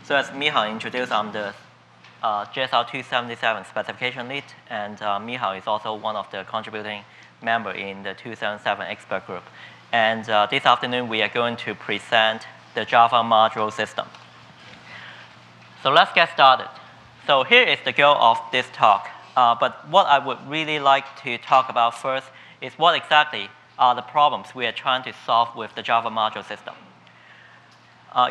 So as Michal introduced, I'm the JSR 277 specification lead, and Michal is also one of the contributing members in the 277 expert group. And this afternoon, we are going to present the Java module system. So let's get started. So here is the goal of this talk. But what I would really like to talk about first is what exactly are the problems we are trying to solve with the Java module system.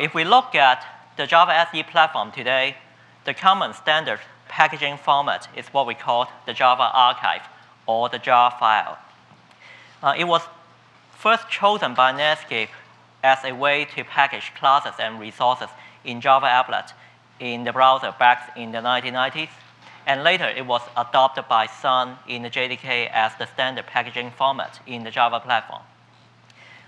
If we look at the Java SE platform today, the common standard packaging format is what we call the Java archive or the jar file. It was first chosen by Netscape as a way to package classes and resources in Java applet in the browser back in the 1990s. And later, it was adopted by Sun in the JDK as the standard packaging format in the Java platform.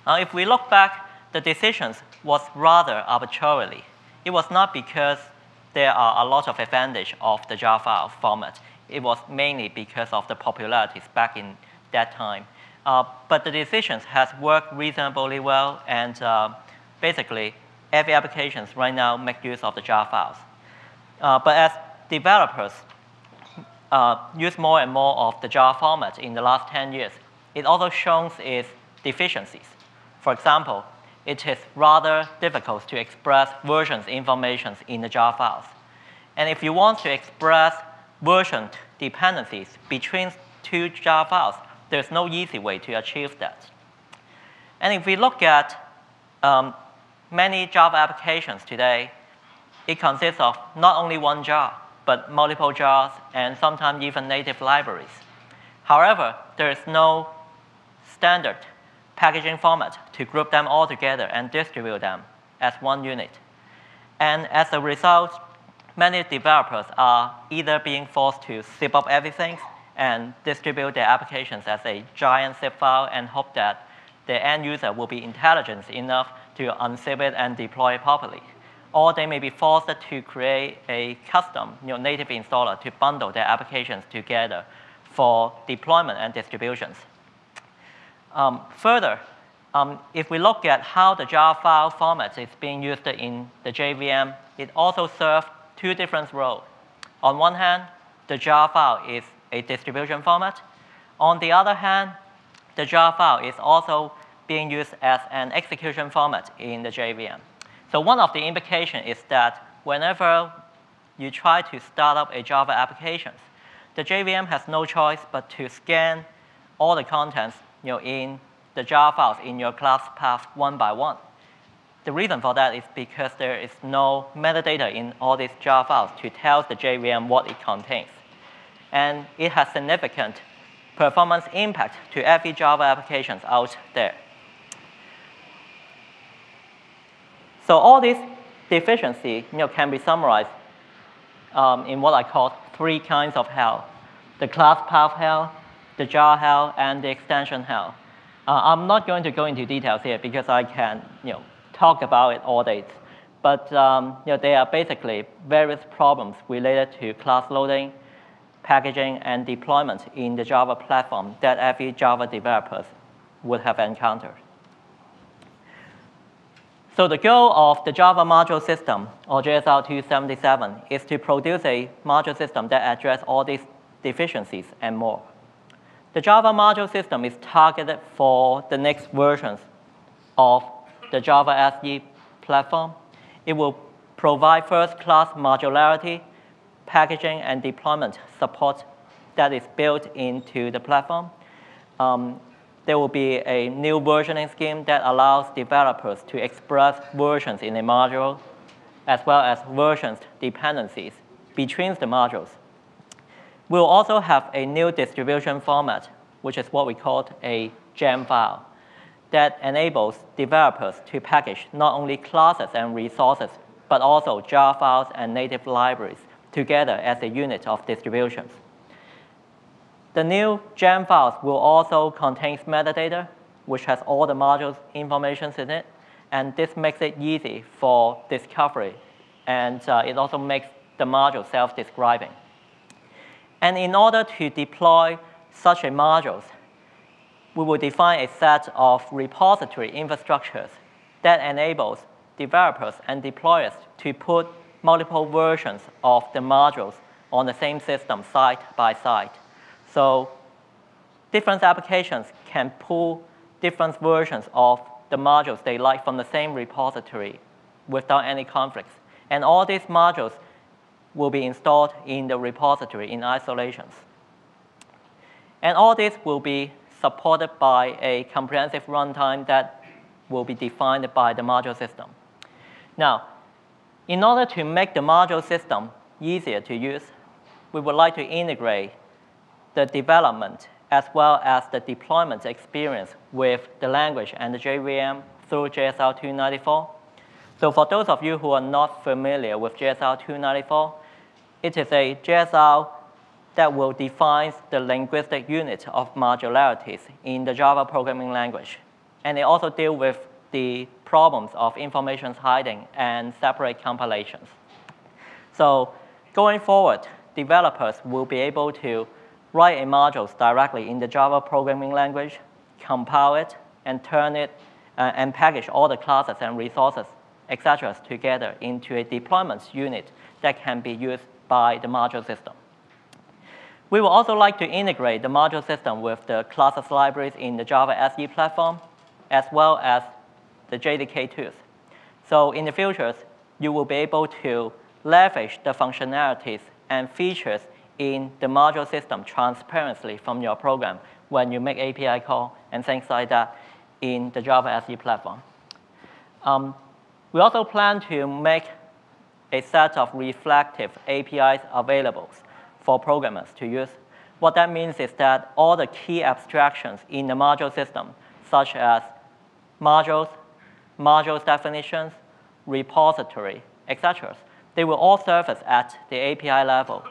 If we look back, the decisions was rather arbitrarily. It was not because there are a lot of advantage of the jar file format. It was mainly because of the popularities back in that time. But the decisions has worked reasonably well, and basically, every application right now make use of the jar files. But as developers use more and more of the jar format in the last 10 years, it also shows its deficiencies. For example, it is rather difficult to express versions information in the jar files. And if you want to express version dependencies between two jar files, there's no easy way to achieve that. And if we look at many Java applications today, it consists of not only one jar, but multiple jars, and sometimes even native libraries. However, there is no standard packaging format to group them all together and distribute them as one unit. And as a result, many developers are either being forced to zip up everything and distribute their applications as a giant zip file and hope that the end user will be intelligent enough to unzip it and deploy it properly. Or they may be forced to create a custom native installer to bundle their applications together for deployment and distributions. Further, if we look at how the jar file format is being used in the JVM, it also serves two different roles. On one hand, the jar file is a distribution format. On the other hand, the jar file is also being used as an execution format in the JVM. So one of the implications is that whenever you try to start up a Java application, the JVM has no choice but to scan all the contents in the jar files in your class path one by one. The reason for that is because there is no metadata in all these jar files to tell the JVM what it contains. And it has significant performance impact to every Java applications out there. So all these deficiencies can be summarized in what I call three kinds of hell: the class path hell, the jar hell, and the extension hell. I'm not going to go into details here because I can talk about it all day. But there are basically various problems related to class loading, packaging, and deployment in the Java platform that every Java developer would have encountered. So the goal of the Java module system, or JSR 277, is to produce a module system that addresses all these deficiencies and more. The Java module system is targeted for the next versions of the Java SE platform. It will provide first-class modularity, packaging, and deployment support that is built into the platform. There will be a new versioning scheme that allows developers to express versions in a module, as well as versions dependencies between the modules. We'll also have a new distribution format, which is what we call a gem file, that enables developers to package not only classes and resources, but also jar files and native libraries together as a unit of distributions. The new gem files will also contain metadata, which has all the modules information in it, and this makes it easy for discovery, and it also makes the module self-describing. And in order to deploy such a modules, we will define a set of repository infrastructures that enables developers and deployers to put multiple versions of the modules on the same system side by side. So different applications can pull different versions of the modules they like from the same repository without any conflicts. And all these modules will be installed in the repository in isolations. And all this will be supported by a comprehensive runtime that will be defined by the module system. Now, in order to make the module system easier to use, we would like to integrate the development as well as the deployment experience with the language and the JVM through JSR 294. So for those of you who are not familiar with JSR 294, it is a JSR that will define the linguistic unit of modularities in the Java programming language. And it also deals with the problems of information hiding and separate compilations. So going forward, developers will be able to write a module directly in the Java programming language, compile it, and turn it and package all the classes and resources, etc., together into a deployment unit that can be used by the module system. We would also like to integrate the module system with the classes libraries in the Java SE platform, as well as the JDK tools. So in the future, you will be able to leverage the functionalities and features in the module system transparently from your program when you make API call and things like that in the Java SE platform. We also plan to make a set of reflective APIs available for programmers to use. What that means is that all the key abstractions in the module system, such as modules, modules definitions, repository, etc., they will all surface at the API level.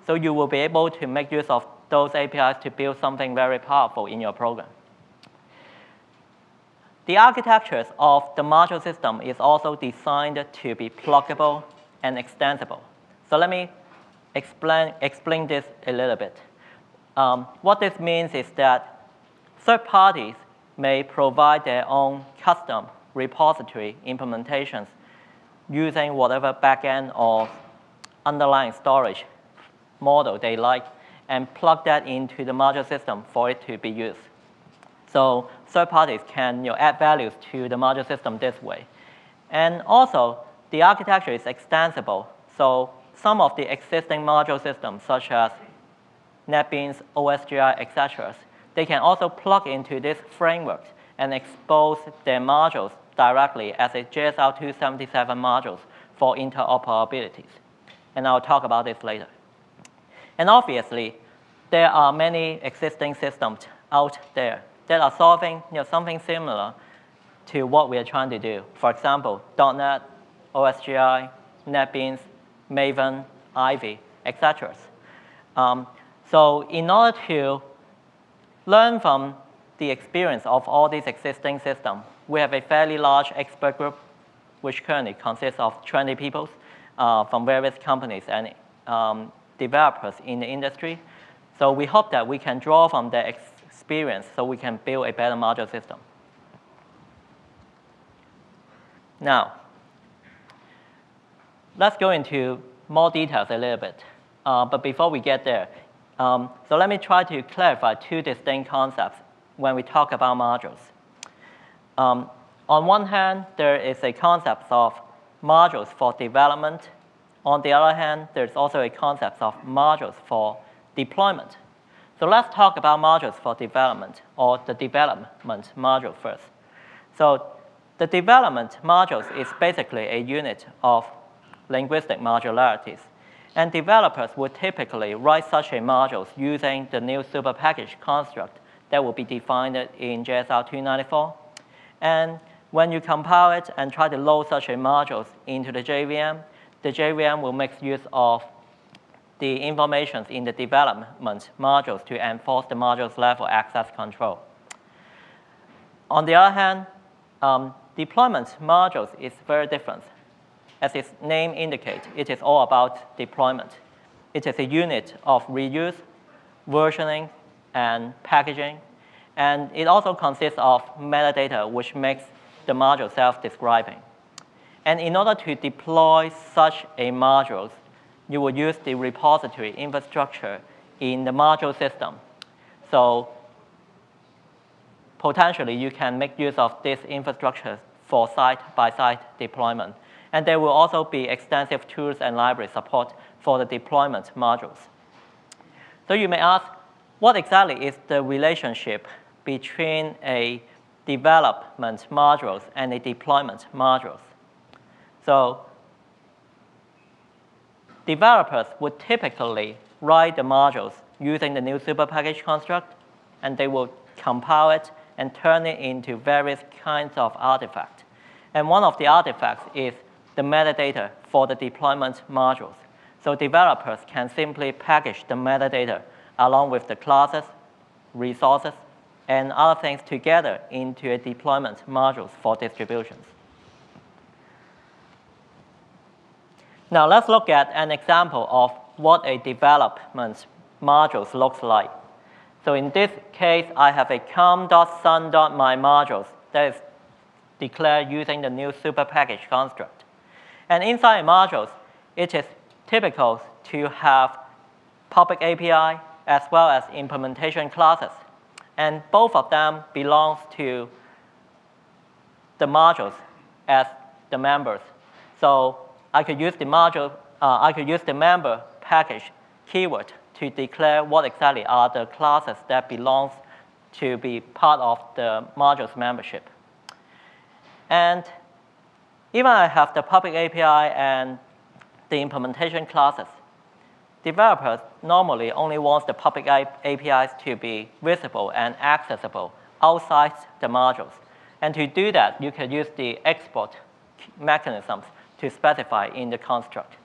So you will be able to make use of those APIs to build something very powerful in your program. The architectures of the module system is also designed to be pluggable and extensible. So let me explain this a little bit. What this means is that third parties may provide their own custom repository implementations using whatever backend or underlying storage model they like and plug that into the module system for it to be used. So third parties can add values to the module system this way. And also, the architecture is extensible. So some of the existing module systems, such as NetBeans, OSGI, etc., they can also plug into this framework and expose their modules directly as a JSR 277 modules for interoperabilities. And I'll talk about this later. And obviously, there are many existing systems out there that are solving something similar to what we are trying to do. For example, .NET, OSGI, NetBeans, Maven, Ivy, etc. So in order to learn from the experience of all these existing systems, we have a fairly large expert group, which currently consists of 20 people from various companies and developers in the industry. So we hope that we can draw from their experience so we can build a better module system. Now, let's go into more details a little bit. But before we get there, so let me try to clarify two distinct concepts when we talk about modules. On one hand, there is a concept of modules for development. On the other hand, there's also a concept of modules for deployment. So let's talk about modules for development, or the development module first. So the development modules is basically a unit of linguistic modularities. And developers would typically write such a modules using the new super package construct that will be defined in JSR 294. And when you compile it and try to load such a modules into the JVM will make use of the information in the development modules to enforce the modules level access control. On the other hand, deployment modules is very different. As its name indicates, it is all about deployment. It is a unit of reuse, versioning, and packaging. And it also consists of metadata, which makes the module self-describing. And in order to deploy such a module, you will use the repository infrastructure in the module system. So potentially, you can make use of this infrastructure for site-by-site deployment. And there will also be extensive tools and library support for the deployment modules. So you may ask, what exactly is the relationship between a development modules and a deployment modules? So developers would typically write the modules using the new super package construct, and they will compile it and turn it into various kinds of artifacts. And one of the artifacts is the metadata for the deployment modules. So developers can simply package the metadata along with the classes, resources, and other things together into a deployment modules for distributions. Now let's look at an example of what a development modules looks like. So in this case, I have a com.sun.my modules that is declared using the new super package construct. And inside modules, it is typical to have public API as well as implementation classes. And both of them belong to the modules as the members. So I could use the member package keyword to declare what exactly are the classes that belongs to be part of the modules membership. And even I have the public API and the implementation classes, developers normally only want the public APIs to be visible and accessible outside the modules. And to do that, you can use the export mechanisms to specify in the construct.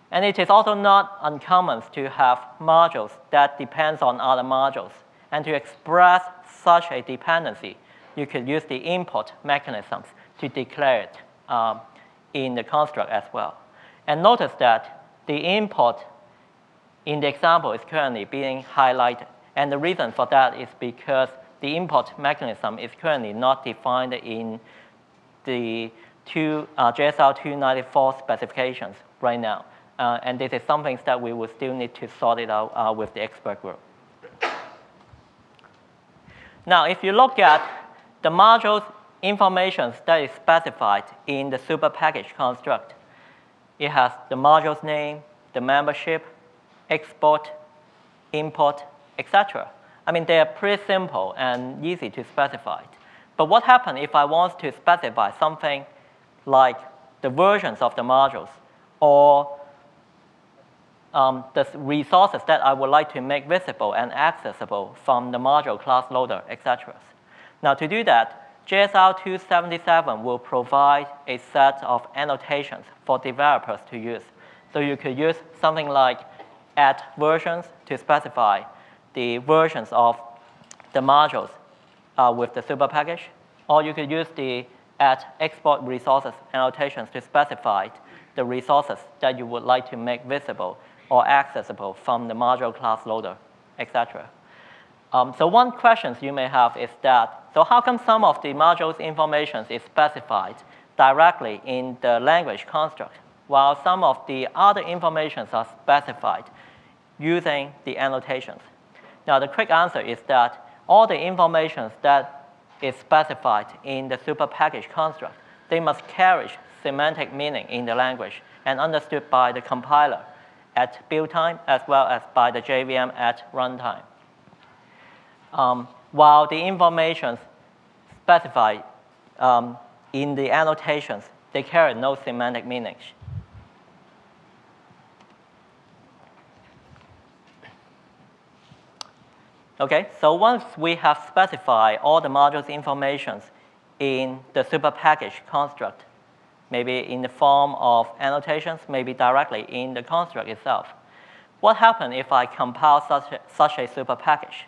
And it is also not uncommon to have modules that depends on other modules. And to express such a dependency, you could use the import mechanisms to declare it in the construct as well. And notice that the import in the example is currently being highlighted. And the reason for that is because the import mechanism is currently not defined in the JSR 294 specifications right now. And this is something that we will still need to sort it out with the expert group. Now, if you look at the modules information that is specified in the super package construct, it has the module's name, the membership, export, import, etc. I mean, they are pretty simple and easy to specify. But what happens if I want to specify something like the versions of the modules or the resources that I would like to make visible and accessible from the module class loader, etc. Now, to do that, JSR 277 will provide a set of annotations for developers to use. So you could use something like @versions to specify the versions of the modules with the super package, or you could use the @export resources annotations to specify the resources that you would like to make visible or accessible from the module class loader, etc. So one question you may have is that, so how come some of the modules information is specified directly in the language construct, while some of the other information are specified using the annotations? Now, the quick answer is that all the information that is specified in the super package construct, they must carry semantic meaning in the language and understood by the compiler at build time as well as by the JVM at runtime. While the information specified in the annotations, they carry no semantic meanings. Okay, so once we have specified all the modules information in the super package construct, maybe in the form of annotations, maybe directly in the construct itself, what happens if I compile such a super package?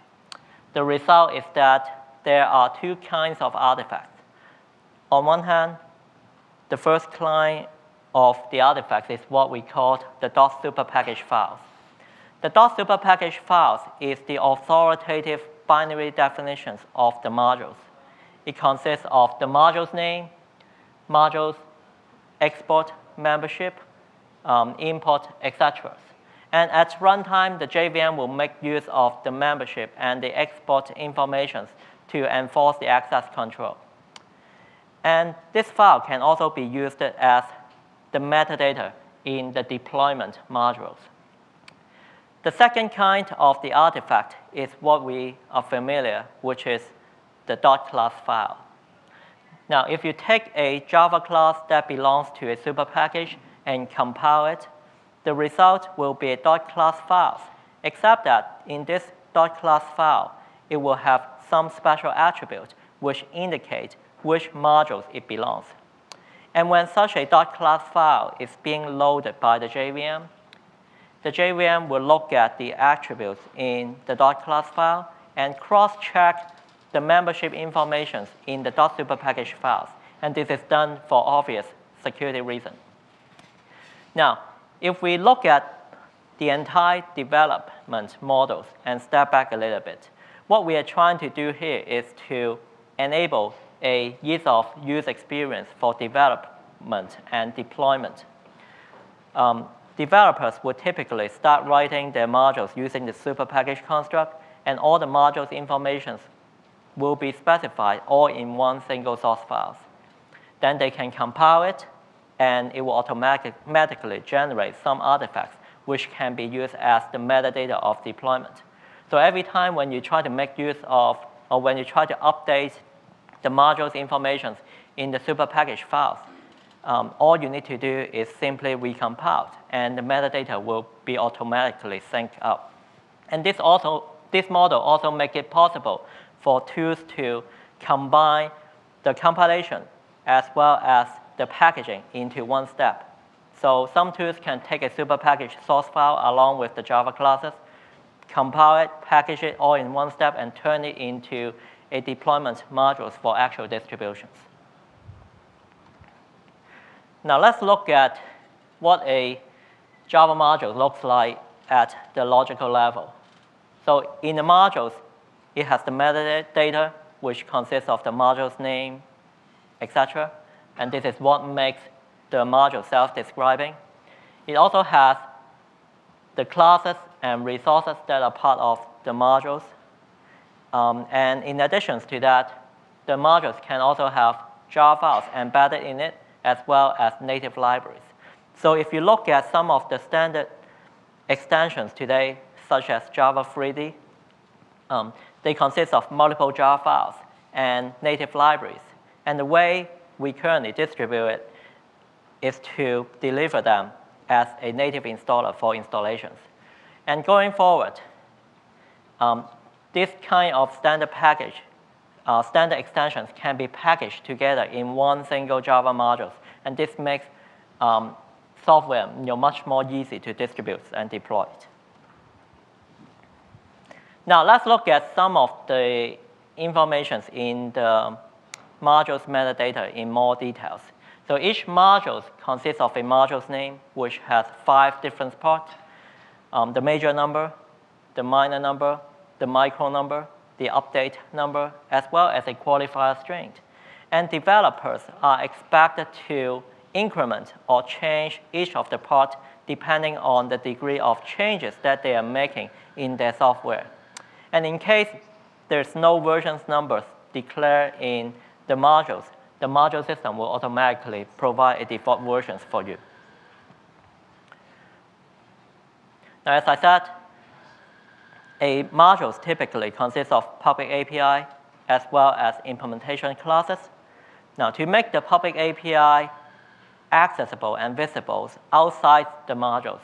The result is that there are two kinds of artifacts. On one hand, the first kind of the artifacts is what we call the .superpackage files. The .superpackage files is the authoritative binary definitions of the modules. It consists of the module's name, modules, export membership, import, etc. And at runtime, the JVM will make use of the membership and the export information to enforce the access control. And this file can also be used as the metadata in the deployment modules. The second kind of the artifact is what we are familiar, which is the .class file. Now, if you take a Java class that belongs to a super package and compile it, the result will be a .class file, except that in this .class file, it will have some special attribute which indicate which modules it belongs. And when such a .class file is being loaded by the JVM will look at the attributes in the .class file and cross-check the membership information in the .superpackage files. And this is done for obvious security reasons. Now, if we look at the entire development models and step back a little bit, what we are trying to do here is to enable a ease of use experience for development and deployment. Developers would typically start writing their modules using the super package construct, and all the modules information will be specified all in one single source file. Then they can compile it, and it will automatically generate some artifacts which can be used as the metadata of deployment. So every time when you try to make use of, or when you try to update the modules information in the super package files, all you need to do is simply recompile, and the metadata will be automatically synced up. And this model also makes it possible for tools to combine the compilation as well as the packaging into one step. So some tools can take a super package source file along with the Java classes, compile it, package it all in one step, and turn it into a deployment modules for actual distributions. Now let's look at what a Java module looks like at the logical level. So in the modules, it has the metadata, which consists of the module's name, etc. And this is what makes the module self-describing. It also has the classes and resources that are part of the modules. And in addition to that, the modules can also have jar files embedded in it, as well as native libraries. So if you look at some of the standard extensions today, such as Java 3D, they consist of multiple jar files and native libraries. And the way we currently distribute it is to deliver them as a native installer for installations. And going forward, this kind of standard package, standard extensions can be packaged together in one single Java module. And this makes software much more easy to distribute and deploy it. Now let's look at some of the information in the module's metadata in more details. So each module consists of a module's name, which has 5 different parts: the major number, the minor number, the micro number, the update number, as well as a qualifier string. And developers are expected to increment or change each of the parts depending on the degree of changes that they are making in their software. And in case there's no versions numbers declared in the modules, the module system will automatically provide a default versions for you. Now, as I said, a module typically consists of public API as well as implementation classes. Now, to make the public API accessible and visible outside the modules,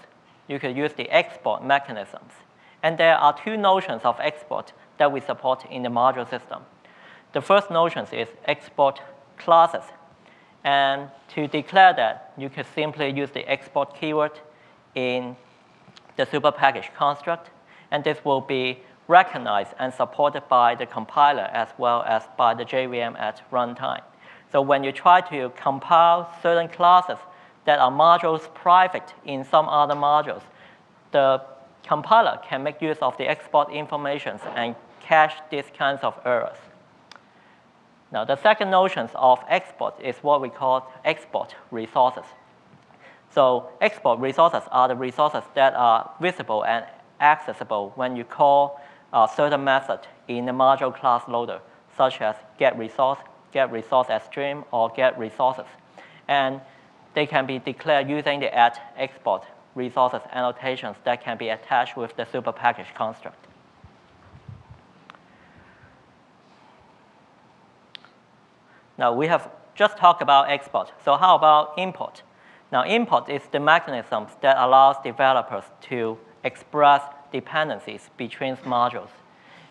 you could use the export mechanisms. And there are 2 notions of export that we support in the module system. The first notion is export classes. And to declare that, you could simply use the export keyword in the super package construct. And this will be recognized and supported by the compiler as well as by the JVM at runtime. So when you try to compile certain classes that are modules private in some other modules, the compiler can make use of the export information and catch these kinds of errors. Now, the second notion of export is what we call export resources. So export resources are the resources that are visible and accessible when you call a certain method in the module class loader, such as get resource as stream, or get resources. And they can be declared using the @export resources annotations that can be attached with the super package construct. Now, we have just talked about export. So how about import? Now, import is the mechanism that allows developers to express dependencies between modules.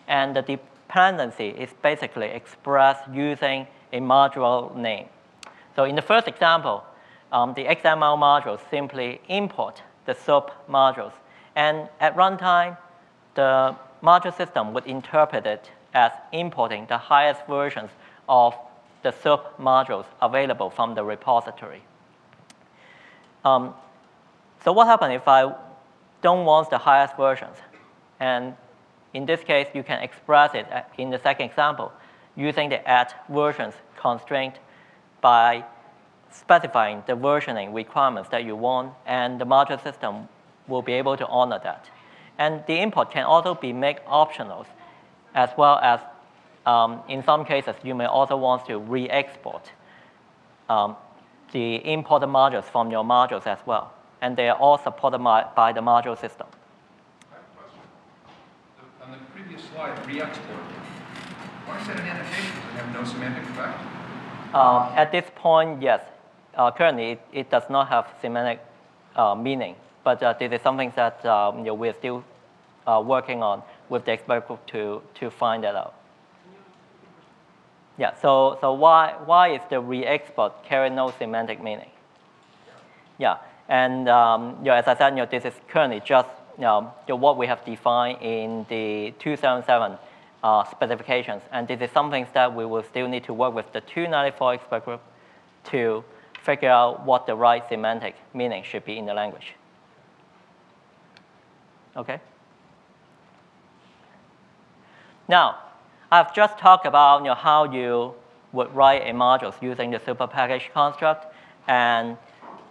And the dependency is basically expressed using a module name. So in the first example, the XML modules simply import the SOAP modules. And at runtime, the module system would interpret it as importing the highest versions of the SOAP modules available from the repository. So what happens if I don't want the highest versions? And in this case, you can express it in the second example using the @versions constraint by specifying the versioning requirements that you want, and the module system will be able to honor that. And the import can also be made optional, as well as in some cases, you may also want to re-export the imported modules from your modules as well. And they are all supported by the module system. I have a question. On the previous slide, re-export. Why is that an annotation? Does it have no semantic effect? At this point, yes. Currently, it does not have semantic meaning. But this is something that we're still working on with the expert group to find that out. Yeah, so why is the re-export carry no semantic meaning? Yeah, and as I said, this is currently just what we have defined in the 277 specifications, and this is something that we will still need to work with the 294 expert group to figure out what the right semantic meaning should be in the language. Okay. Now, I've just talked about how you would write a module using the super package construct and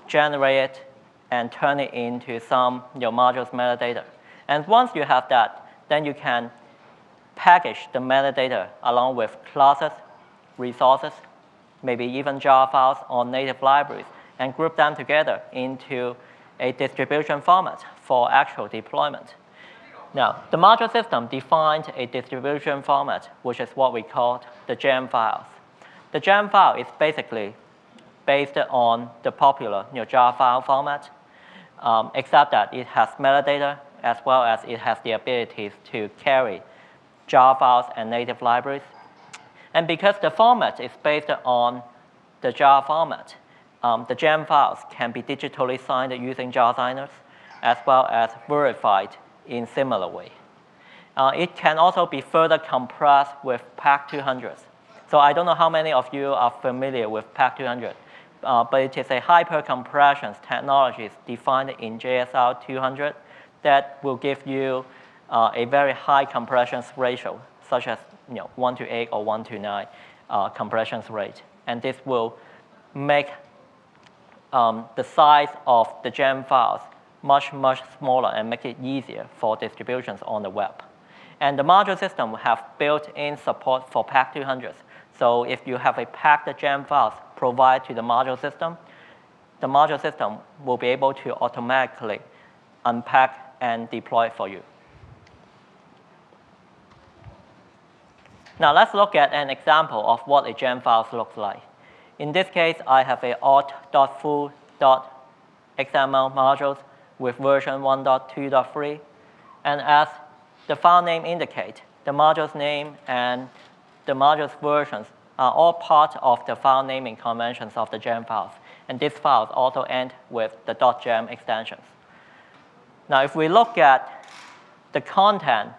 generate it and turn it into some modules metadata. And once you have that, then you can package the metadata along with classes, resources, maybe even jar files or native libraries, and group them together into a distribution format for actual deployment. Now, the module system defined a distribution format, which is what we call the gem files. The gem file is basically based on the popular jar file format, except that it has metadata as well as it has the abilities to carry jar files and native libraries. And because the format is based on the jar format, the gem files can be digitally signed using jar signers, as well as verified in similar way. It can also be further compressed with PAC200. So I don't know how many of you are familiar with PAC200, but it is a hyper-compression technology defined in JSR 200 that will give you a very high compression ratio, such as 1:8 or 1:9 compression rate. And this will make the size of the gem files much smaller and make it easier for distributions on the web. And the module system will have built-in support for PAC200. So if you have a packed gem files provided to the module system will be able to automatically unpack and deploy it for you. Now let's look at an example of what a gem files looks like. In this case, I have a alt.full.xml modules with version 1.2.3. And as the file name indicate, the module's name and the module's versions are all part of the file naming conventions of the gem files. And these files also end with the .gem extensions. Now, if we look at the content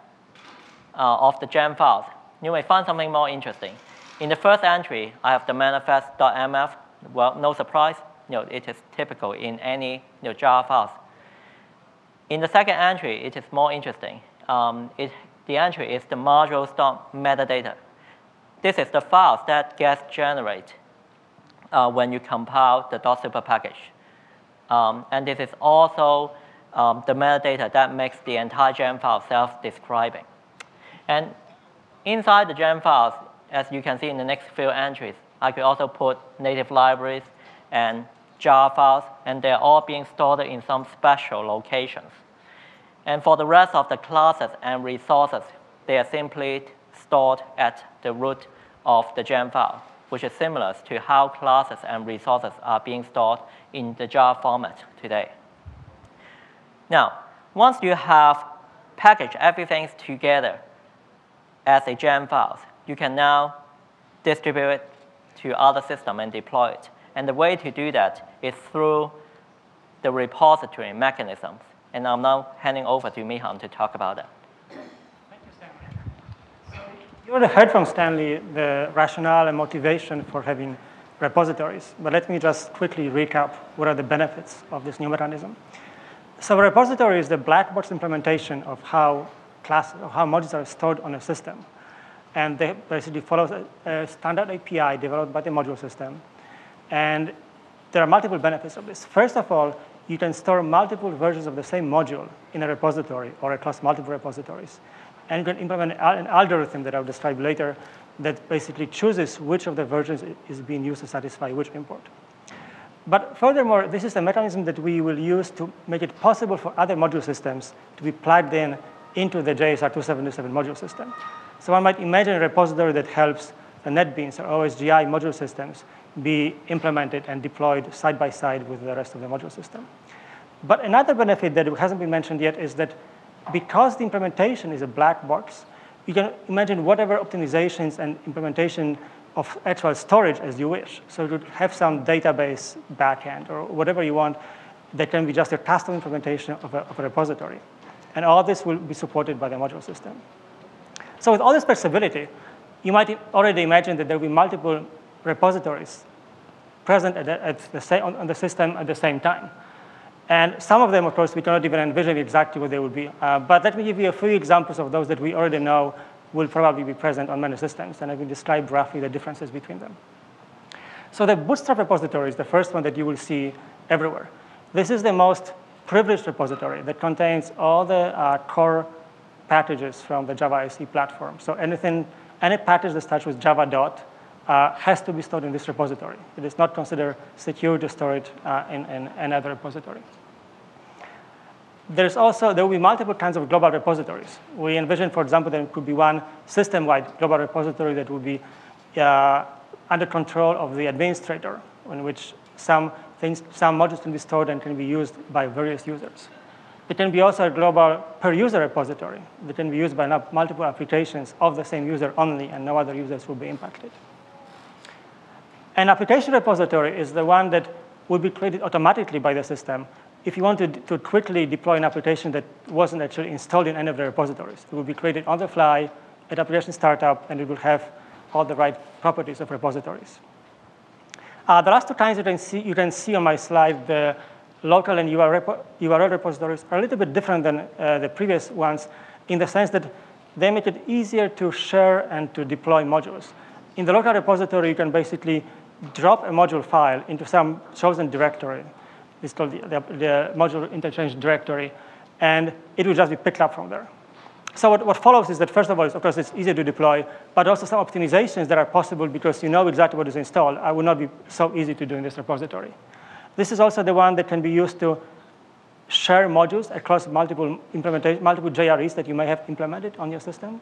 of the gem files, you may find something more interesting. In the first entry, I have the manifest.mf. Well, no surprise, it is typical in any jar files. In the second entry, it is more interesting. The entry is the modules.metadata. this is the files that get generated when you compile the .super package. And this is also the metadata that makes the entire gem file self-describing. And inside the gem files, as you can see in the next few entries, I could also put native libraries and jar files, and they're all being stored in some special locations. And for the rest of the classes and resources, they are simply stored at the root of the gem file, which is similar to how classes and resources are being stored in the jar format today. Now, once you have packaged everything together as a gem file, you can now distribute it to other systems and deploy it. And the way to do that is through the repository mechanisms. And I'm now handing over to Michal to talk about that. Thank you, Stanley. So you already heard from Stanley the rationale and motivation for having repositories. But let me just quickly recap what are the benefits of this new mechanism. So a repository is the black box implementation of how modules are stored on a system. And they basically follow a standard API developed by the module system. And there are multiple benefits of this. First of all, you can store multiple versions of the same module in a repository or across multiple repositories. And you can implement an algorithm that I'll describe later that basically chooses which of the versions is being used to satisfy which import. But furthermore, this is a mechanism that we will use to make it possible for other module systems to be plugged into the JSR 277 module system. So one might imagine a repository that helps the NetBeans or OSGI module systems be implemented and deployed side by side with the rest of the module system. But another benefit that hasn't been mentioned yet is that because the implementation is a black box, you can imagine whatever optimizations and implementation of actual storage as you wish. So you could have some database backend or whatever you want that can be just a custom implementation of a repository. And all this will be supported by the module system. So with all this flexibility, you might already imagine that there will be multiple repositories present on the system at the same time. And some of them, of course, we cannot even envision exactly what they would be. But let me give you a few examples of those that we already know will probably be present on many systems. And I will describe roughly the differences between them. So the Bootstrap repository is the first one that you will see everywhere. This is the most privileged repository that contains all the core packages from the Java ISE platform. So any package that starts with Java . Has to be stored in this repository. It is not considered secure to store it in another repository. There will be multiple kinds of global repositories. We envision, for example, there could be one system-wide global repository that would be under control of the administrator, in which some modules can be stored and can be used by various users. It can be also a global per-user repository that can be used by multiple applications of the same user only, and no other users will be impacted. An application repository is the one that will be created automatically by the system if you want to quickly deploy an application that wasn't actually installed in any of the repositories. It will be created on the fly at application startup, and it will have all the right properties of repositories. The last two kinds you can see on my slide, the local and URL repositories, are a little bit different than the previous ones in the sense that they make it easier to share and to deploy modules. In the local repository, you can basically drop a module file into some chosen directory. It's called the module interchange directory, and it will just be picked up from there. So what follows is that, first of all, of course, it's easier to deploy, but also some optimizations that are possible because you know exactly what is installed will not be so easy to do in this repository. This is also the one that can be used to share modules across multiple JREs that you may have implemented on your system,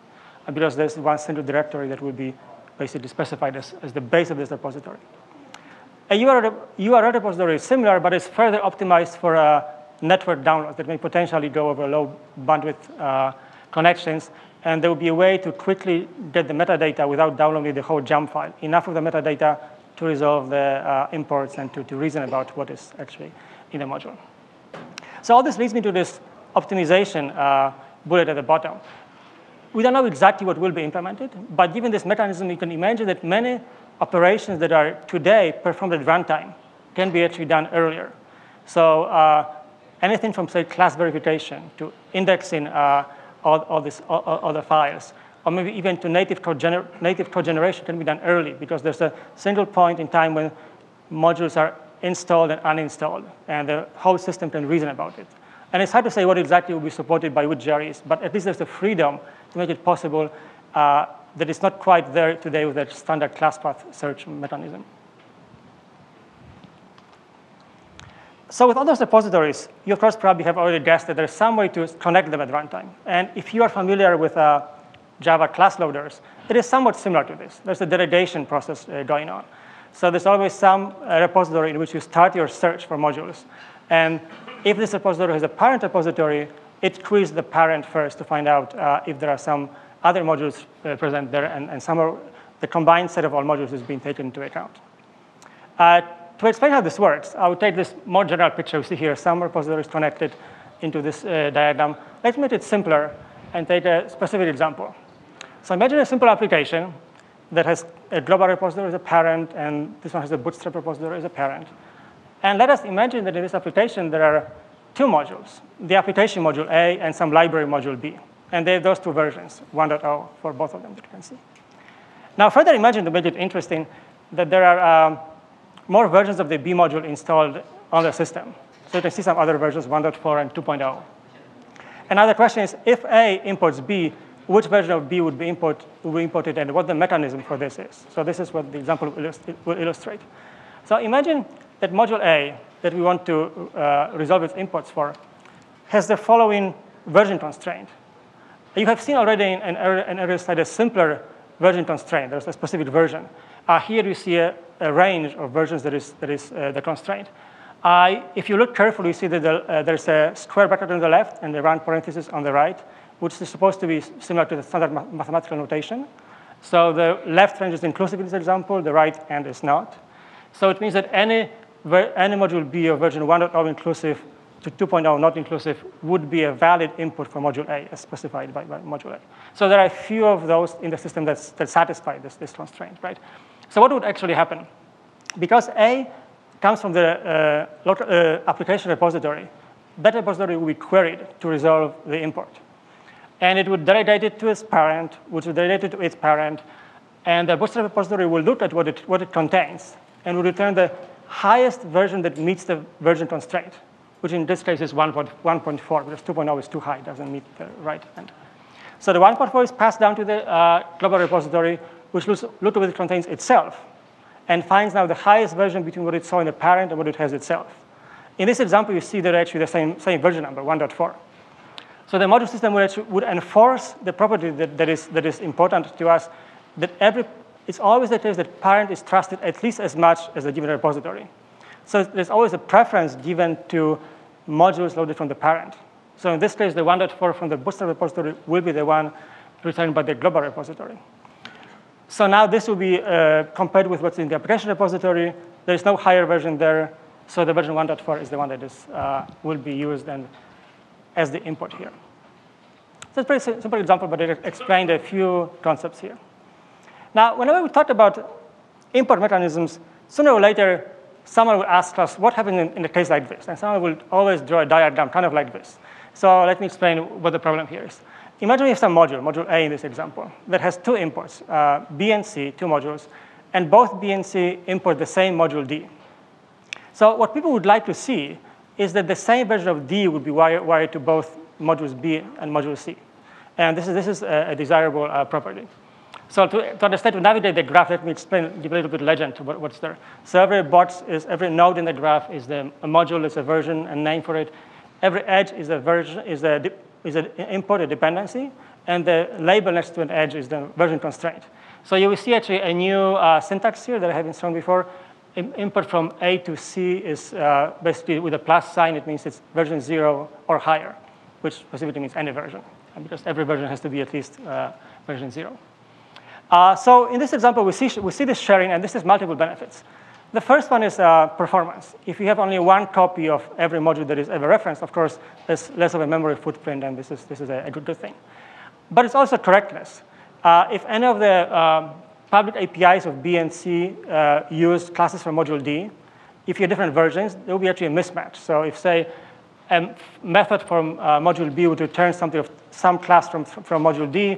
because there's one central directory that will be basically specified as the base of this repository. A URL repository is similar, but it's further optimized for network downloads that may potentially go over low bandwidth connections. And there will be a way to quickly get the metadata without downloading the whole jump file. Enough of the metadata to resolve the imports and to reason about what is actually in the module. So all this leads me to this optimization bullet at the bottom. We don't know exactly what will be implemented, but given this mechanism, you can imagine that many operations that are today performed at runtime can be actually done earlier. So anything from, say, class verification to indexing all the files, or maybe even to native code generation can be done early, because there's a single point in time when modules are installed and uninstalled, and the whole system can reason about it. And it's hard to say what exactly will be supported by which JREs, but at least there's the freedom to make it possible that is not quite there today with that standard class path search mechanism. So with all those repositories, you of course probably have already guessed that there's some way to connect them at runtime. And if you are familiar with Java class loaders, it is somewhat similar to this. There's a delegation process going on. So there's always some repository in which you start your search for modules. And if this repository has a parent repository, it queries the parent first to find out if there are some other modules present there, and somehow the combined set of all modules is being taken into account. To explain how this works, I will take this more general picture. We see here some repositories connected into this diagram. Let's make it simpler and take a specific example. So imagine a simple application that has a global repository as a parent, and this one has a bootstrap repository as a parent. And let us imagine that in this application, there are two modules, the application module A and some library module B. And they have those two versions, 1.0 for both of them that you can see. Now, further imagine, to make it interesting, that there are more versions of the B module installed on the system. So you can see some other versions, 1.4 and 2.0. And now the question is, if A imports B, which version of B would be imported, and what the mechanism for this is. So this is what the example will illustrate. So imagine that module A that we want to resolve its imports for has the following version constraint. You have seen already in an earlier slide a simpler version constraint. There's a specific version. Here you see a range of versions that is the constraint. If you look carefully, you see that there's a square bracket on the left and a round parenthesis on the right, which is supposed to be similar to the standard mathematical notation. So the left range is inclusive in this example, the right end is not. So it means that any module B of version 1.0 inclusive to 2.0 not inclusive would be a valid input for module A, as specified by module A. So there are a few of those in the system that satisfy this constraint, right? So what would actually happen? Because A comes from the local application repository, that repository will be queried to resolve the import. And it would delegate it to its parent, which would delegate it to its parent, and the bootstrap repository will look at what it contains and will return the highest version that meets the version constraint, which in this case is 1.4, because 2.0 is too high, doesn't meet the right end. So the 1.4 is passed down to the global repository, which looks at what it contains itself, and finds now the highest version between what it saw in the parent and what it has itself. In this example, you see that actually the same version number, 1.4. So the module system would enforce the property that is important to us, that it's always the case that parent is trusted at least as much as the given repository. So there's always a preference given to modules loaded from the parent. So in this case, the 1.4 from the bootstrap repository will be the one returned by the global repository. So now this will be compared with what's in the application repository. There is no higher version there. So the version 1.4 is the one that will be used and as the import here. So it's a pretty simple example, but it explained a few concepts here. Now, whenever we talk about import mechanisms, sooner or later, someone will ask us what happens in a case like this. And someone will always draw a diagram kind of like this. So let me explain what the problem here is. Imagine you have some module A in this example, that has two imports, B and C, two modules, and both B and C import the same module D. So what people would like to see is that the same version of D would be wired to both modules B and module C. And this is a desirable property. So to understand, to navigate the graph, let me explain, give a little bit of legend to what's there. So every node in the graph is a module, is a version, a name for it. Every edge is a version, is an import, a dependency, and the label next to an edge is the version constraint. So you will see actually a new syntax here that I haven't shown before. Import from A to C is basically with a plus sign. It means it's version 0 or higher, which specifically means any version, because every version has to be at least version 0. So in this example, we see this sharing, and this has multiple benefits. The first one is performance. If you have only one copy of every module that is ever referenced, of course, there's less of a memory footprint, and this is a good thing. But it's also correctness. If any of the public APIs of B and C use classes from module D, if you have different versions, there will be actually a mismatch. So if, say, a method from module B would return something of some class from module D,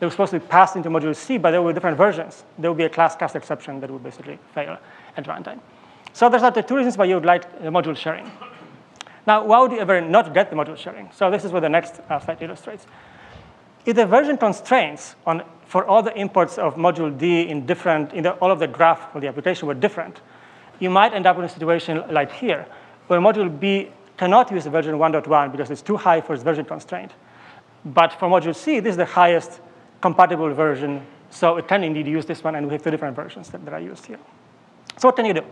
they were supposed to be passed into module C, but there were different versions. There would be a class cast exception that would basically fail at runtime. So those are the two reasons why you would like module sharing. Now, why would you ever not get the module sharing? So this is what the next slide illustrates. If the version constraints for all the imports of module D all of the graph for the application were different, you might end up in a situation like here, where module B cannot use the version 1.1 because it's too high for its version constraint. But for module C, this is the highest compatible version, so it can indeed use this one, and we have two different versions that are used here. So what can you do?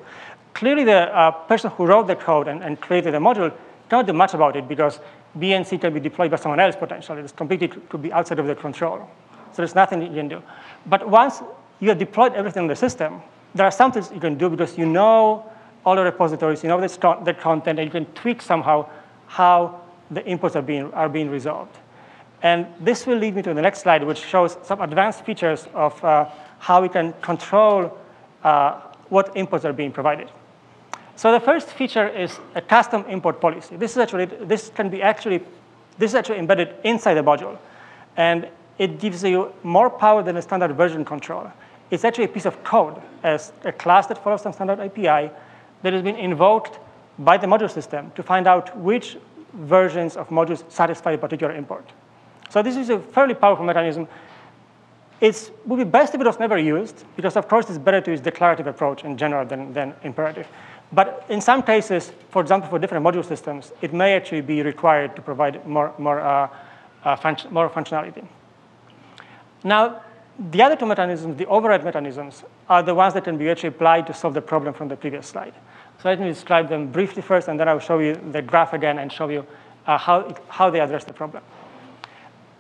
Clearly, the person who wrote the code and created the module cannot do much about it because B and C can be deployed by someone else potentially. It's completely could be outside of their control. So there's nothing you can do. But once you have deployed everything in the system, there are some things you can do because you know all the repositories, you know the content, and you can tweak somehow how the imports are being resolved. And this will lead me to the next slide, which shows some advanced features of how we can control what imports are being provided. So the first feature is a custom import policy. This is actually embedded inside the module, and it gives you more power than a standard version control. It's actually a piece of code as a class that follows some standard API that has been invoked by the module system to find out which versions of modules satisfy a particular import. So this is a fairly powerful mechanism. It would be best if it was never used, because of course it's better to use declarative approach in general than imperative. But in some cases, for example, for different module systems, it may actually be required to provide more functionality. Now, the other two mechanisms, the override mechanisms, are the ones that can be actually applied to solve the problem from the previous slide. So let me describe them briefly first, and then I'll show you the graph again and show you how they address the problem.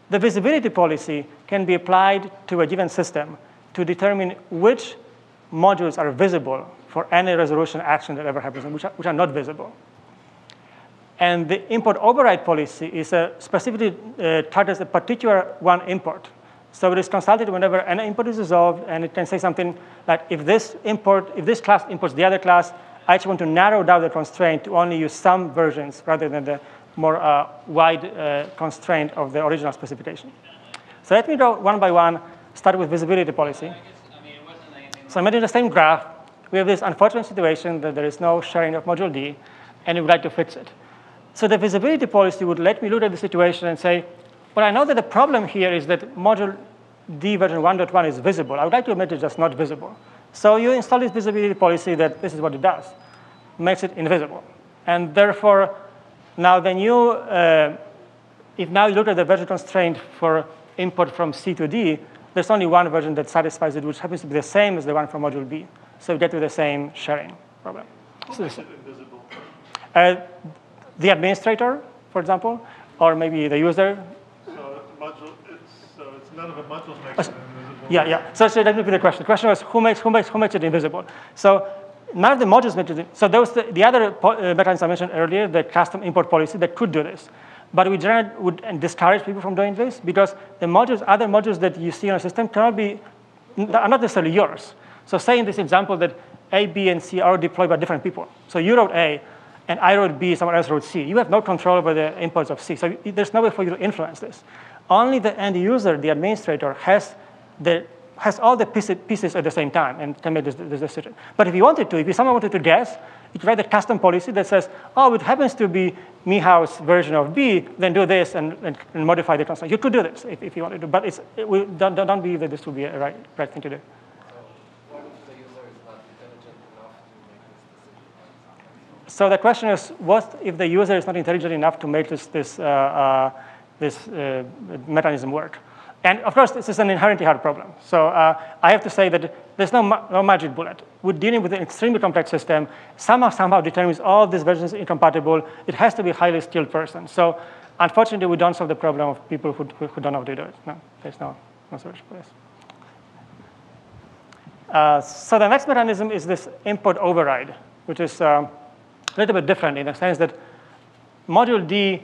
The visibility policy can be applied to a given system to determine which modules are visible for any resolution action that ever happens, and which are not visible. And the import override policy is specifically targets a particular one import. So it is consulted whenever an import is resolved, and it can say something like, if this class imports the other class, I actually want to narrow down the constraint to only use some versions rather than the more wide constraint of the original specification. So let me go one by one, start with visibility policy. So imagine the same graph. We have this unfortunate situation that there is no sharing of module D, and we would like to fix it. So the visibility policy would let me look at the situation and say, well, I know that the problem here is that module D version 1.1 is visible. I would like to admit it's just not visible. So you install this visibility policy that this is what it does, makes it invisible. And therefore, now if now you look at the version constraint for import from C to D, there's only one version that satisfies it, which happens to be the same as the one from module B. So you get to the same sharing problem. Who makes it invisible? The administrator, for example, or maybe the user. So it's none of the modules make it invisible. Yeah. So let me repeat the question. The question was who makes it invisible? So none of the modules make it. So those the other mechanisms I mentioned earlier, the custom import policy that could do this. But we generally would discourage people from doing this because the other modules that you see in a system are not necessarily yours. So say in this example that A, B, and C are deployed by different people. So you wrote A, and I wrote B, someone else wrote C. You have no control over the imports of C. So there's no way for you to influence this. Only the end user, the administrator, has all the pieces at the same time and can make this decision. But if you wanted to, if someone wanted to guess, you could write a custom policy that says, oh, it happens to be Michal's version of B, then do this and modify the constraint. You could do this if you wanted to, but don't believe that this would be a right thing to do. What if the user is not intelligent enough to make this decision? So the question is, what if the user is not intelligent enough to make this mechanism work? And of course, this is an inherently hard problem. So I have to say that there's no magic bullet. We're dealing with an extremely complex system. Somehow determines all these versions incompatible. It has to be a highly skilled person. So unfortunately, we don't solve the problem of people who don't know how to do it. No, there's no solution for this. So the next mechanism is this import override, which is a little bit different in the sense that module D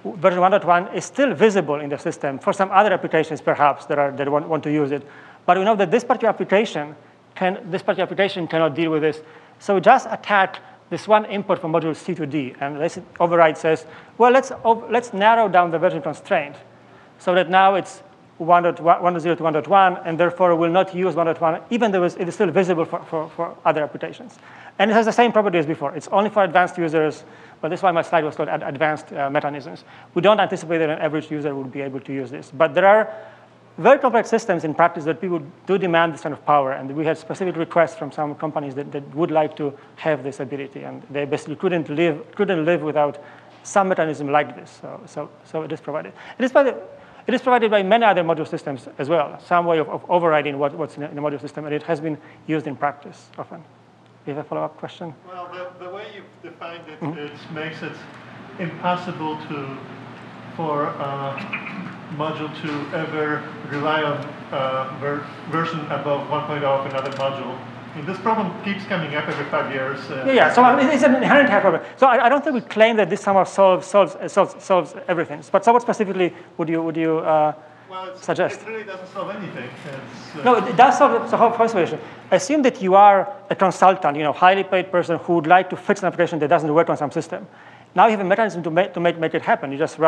version 1.1 is still visible in the system for some other applications, perhaps, that want to use it. But we know that this particular application cannot deal with this. So we just attack this one import from module C to D. And this override says, well, let's narrow down the version constraint so that now it's 1.0 to 1.1, and therefore will not use 1.1, even though it is still visible for other applications. And it has the same property as before. It's only for advanced users, but that's why my slide was called advanced mechanisms. We don't anticipate that an average user would be able to use this. But there are very complex systems in practice that people do demand this kind of power, and we had specific requests from some companies that would like to have this ability, and they basically couldn't live without some mechanism like this. So it is provided. It is provided by many other module systems as well, some way of overriding what's in the module system, and it has been used in practice often. Do you have a follow-up question? Well, the way you've defined it, it makes it impossible for a module to ever rely on version above 1.0 of another module. I mean, this problem keeps coming up every 5 years. Yeah, so it's an inherent hair problem. So I don't think we claim that this somehow solves everything. But so what specifically would you suggest? It really doesn't solve anything. No, it does solve the whole situation. Assume that you are a consultant, highly paid person who would like to fix an application that doesn't work on some system. Now you have a mechanism to make it happen. You just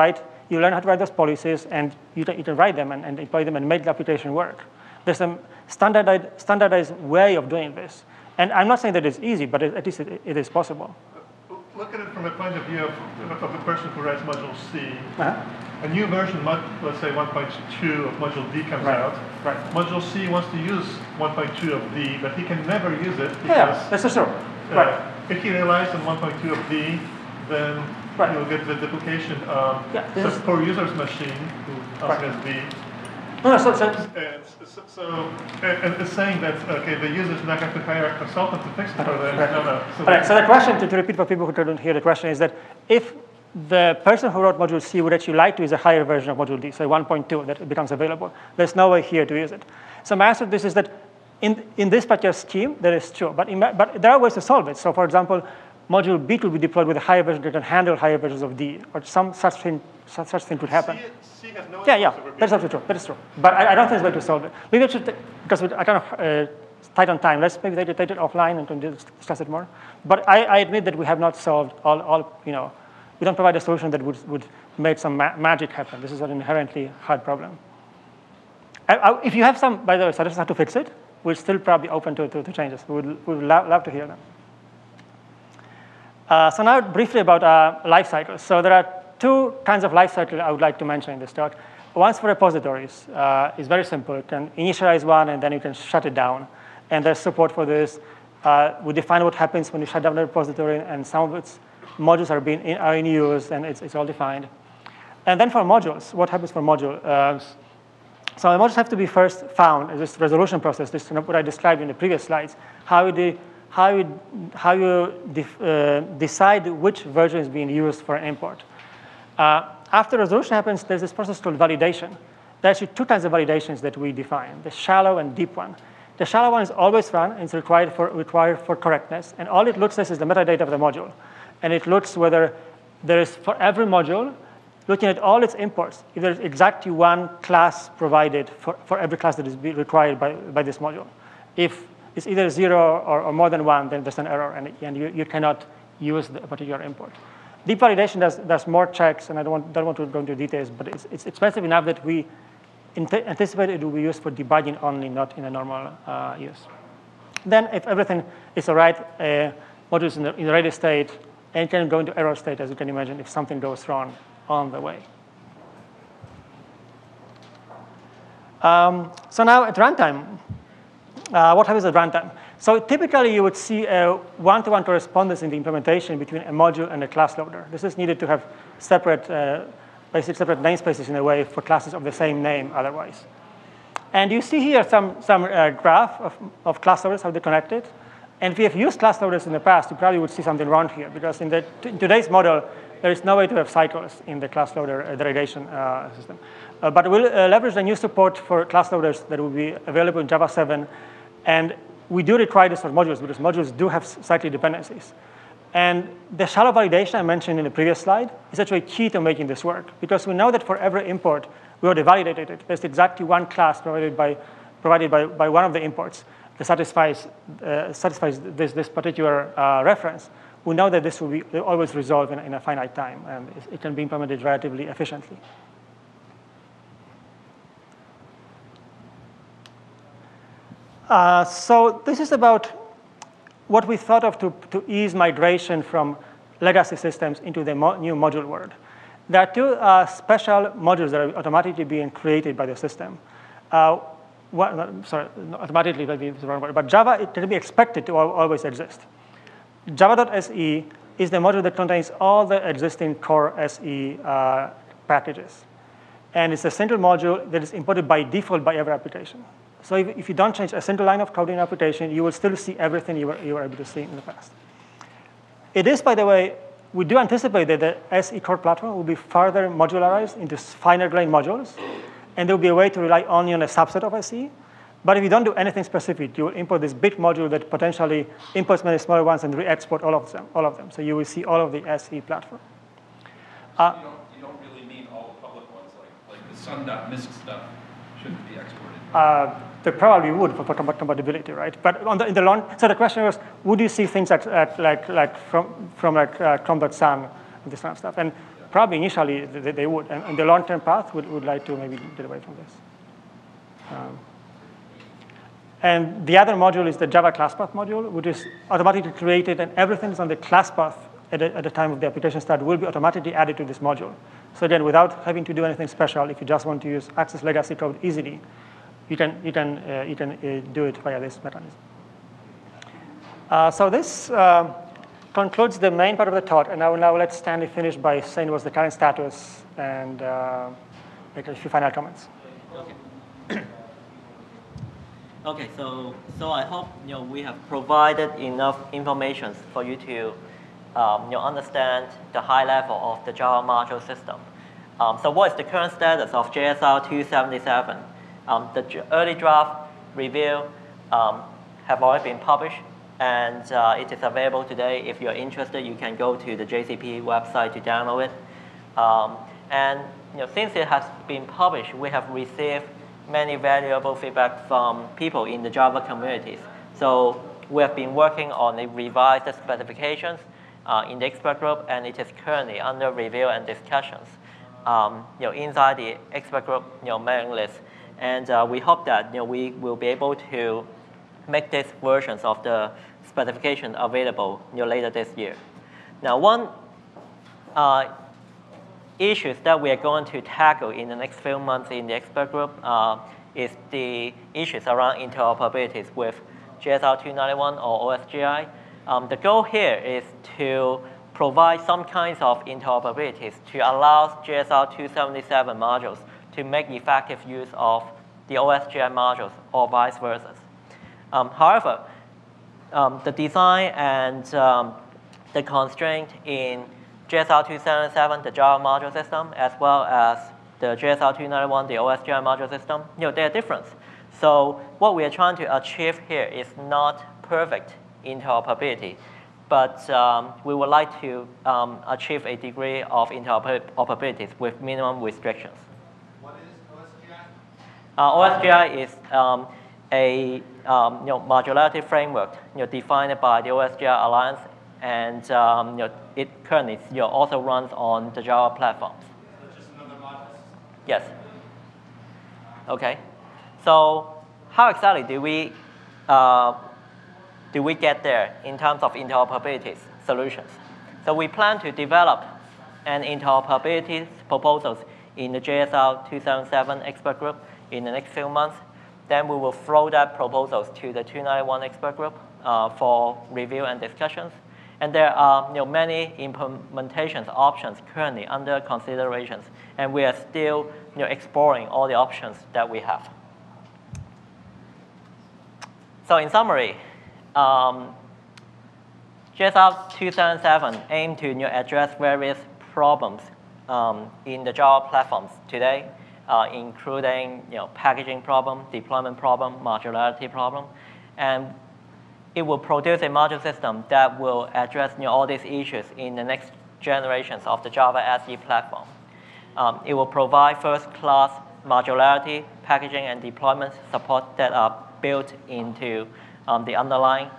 you learn how to write those policies, and you can write them and deploy them and make the application work. There's some standardized way of doing this. And I'm not saying that it's easy, but at least it is possible. Look at it from a point of view of the person who writes module C. A new version, let's say 1.2 of module D comes out. Right. Module C wants to use 1.2 of D, but he can never use it because yeah, that's true. Right. If he relies on 1.2 of D, then he'll get the duplication of the poor user's machine who also has D. No, and it's saying that, okay, the user's not going to hire a consultant to fix it for them. No. So the question, to repeat for people who don't hear the question, is that if the person who wrote module C would actually like to use a higher version of module D, so 1.2, that becomes available, there's no way here to use it. So my answer to this is that in this particular scheme, that is true. But there are ways to solve it. So for example, module B could be deployed with a higher version that can handle higher versions of D, or some such thing could happen. C has no that's absolutely true. That is true. But I don't think it's a way to solve it. Maybe because I kind of tight on time, let's maybe take it offline and discuss it more. But I admit that we have not solved all we don't provide a solution that would make some magic happen. This is an inherently hard problem. If you have some, by the way, suggestions how to fix it, we're still probably open to changes. We would love to hear them. So now briefly about life cycles. So there are two kinds of life cycle I would like to mention in this talk. One's for repositories. It's very simple. You can initialize one, and then you can shut it down. And there's support for this. We define what happens when you shut down the repository, and some of its modules are in use, and it's all defined. And then for modules, what happens for module? So the modules have to be first found in this resolution process. This is what I described in the previous slides. How you decide which version is being used for an import. After resolution happens, there's this process called validation. There are actually two kinds of validations that we define, the shallow and deep one. The shallow one is always run, and it's required for correctness. And all it looks at is the metadata of the module. And it looks whether there is, for every module, looking at all its imports, if there's exactly one class provided for every class that is required by this module. If it's either 0 or more than 1, then there's an error, and you cannot use the particular import. Deep validation does more checks, and I don't want to go into details, but it's expensive enough that we anticipate it will be used for debugging only, not in a normal use. Then, if everything is all right, module is in the ready state, and can go into error state, as you can imagine, if something goes wrong on the way. So now at runtime, what happens at runtime? So typically, you would see a one-to-one correspondence in the implementation between a module and a class loader. This is needed to have basically separate namespaces in a way for classes of the same name otherwise. And you see here some graph of class loaders, how they're connected. And if you have used class loaders in the past, you probably would see something wrong here, because in today's model, there is no way to have cycles in the class loader delegation system. But we'll leverage the new support for class loaders that will be available in Java 7. And we do require this for modules, because modules do have cyclic dependencies. And the shallow validation I mentioned in the previous slide is actually key to making this work, because we know that for every import, we already validated it. There's exactly one class provided by one of the imports that satisfies this particular reference. We know that this will always resolve in a finite time, and it can be implemented relatively efficiently. So this is about what we thought of to ease migration from legacy systems into the new module world. There are two special modules that are automatically being created by the system. Automatically will be the wrong word, but Java, it can be expected to always exist. Java.se is the module that contains all the existing core SE packages. And it's a single module that is imported by default by every application. So if you don't change a single line of code in an application, you will still see everything you were able to see in the past. It is, by the way, we do anticipate that the SE core platform will be further modularized into finer grained modules, and there will be a way to rely only on a subset of SE. But if you don't do anything specific, you will import this big module that potentially imports many smaller ones and re-export all of them. So you will see all of the SE platform. You don't really mean all the public ones, like the sun.misc stuff shouldn't be exported. They probably would for compatibility, right? But in the long, so the question was, would you see things from Chrome.sun and this kind of stuff? And probably initially they would, and the long-term path would like to maybe get away from this. And the other module is the Java class path module, which is automatically created, and everything that's on the class path at the time of the application start will be automatically added to this module. So again, without having to do anything special, if you just want to use access legacy code easily, you can do it via this mechanism. So this concludes the main part of the talk, and I will now let Stanley finish by saying what's the current status and make a few final comments. Okay. Okay, so I hope we have provided enough information for you to understand the high level of the Java module system. So what is the current status of JSR 277? The early draft review have already been published, and it is available today. If you're interested, you can go to the JCP website to download it. And since it has been published, we have received many valuable feedback from people in the Java communities. So we have been working on the revised specifications in the expert group, and it is currently under review and discussions inside the expert group mailing list. And we hope that we will be able to make these versions of the specification available later this year. Now, one issues that we are going to tackle in the next few months in the expert group is the issues around interoperabilities with JSR 291 or OSGI. The goal here is to provide some kinds of interoperabilities to allow JSR 277 modules to make effective use of the OSGI modules or vice versa. However, the design and the constraint in JSR 277, the Java module system, as well as the JSR 291, the OSGI module system, they are different. So what we are trying to achieve here is not perfect interoperability, but we would like to achieve a degree of interoperability with minimum restrictions. What is OSGI? OSGI is a modularity framework defined by the OSGI Alliance, and it currently also runs on the Java platforms. So just another module? Yes. Okay. So how exactly do we get there in terms of interoperability solutions? So we plan to develop an interoperability proposals in the JSR 277 expert group in the next few months. Then we will throw that proposals to the 291 expert group for review and discussions. And there are many implementation options currently under considerations, and we are still exploring all the options that we have. So in summary, JSR 277 aims to address various problems in the Java platforms today, including packaging problem, deployment problem, modularity problem, and it will produce a module system that will address all these issues in the next generations of the Java SE platform. It will provide first-class modularity, packaging, and deployment support that are built into the underlying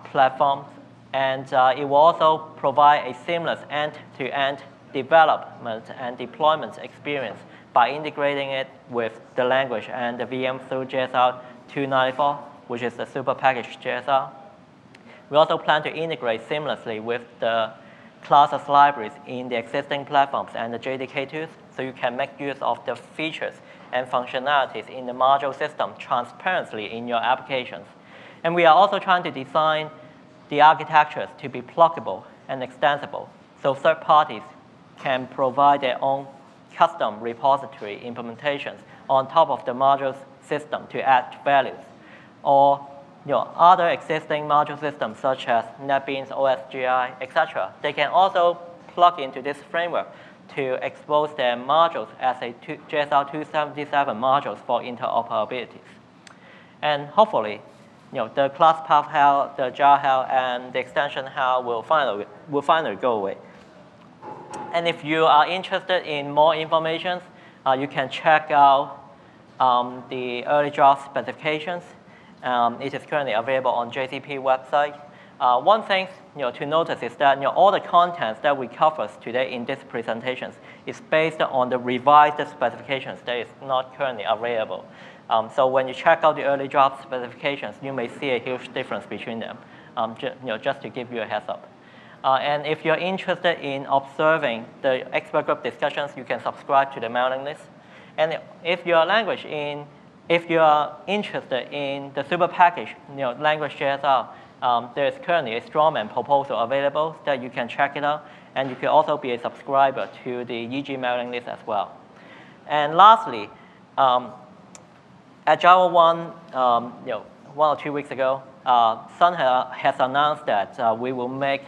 platforms. And it will also provide a seamless end-to-end development and deployment experience by integrating it with the language and the VM through JSR 294, which is the super package JSR. We also plan to integrate seamlessly with the classes libraries in the existing platforms and the JDK tools, so you can make use of the features and functionalities in the module system transparently in your applications. And we are also trying to design the architectures to be pluggable and extensible, so third parties can provide their own custom repository implementations on top of the modules system to add values. Or other existing module systems such as NetBeans, OSGI, etc. They can also plug into this framework to expose their modules as a JSR 277 modules for interoperabilities. And hopefully, the class path hell, the jar hell, and the extension hell will finally go away. And if you are interested in more information, you can check out the early draft specifications. It is currently available on JCP website. One thing to notice is that all the contents that we cover today in these presentations is based on the revised specifications that is not currently available. So when you check out the early draft specifications, you may see a huge difference between them, just to give you a heads up. And if you're interested in observing the expert group discussions, you can subscribe to the mailing list. And if you are interested in the super package, language JSR, there is currently a strawman proposal available that you can check it out, and you can also be a subscriber to the EG mailing list as well. And lastly, at Java 1, 1 or 2 weeks ago, Sun has announced that we will make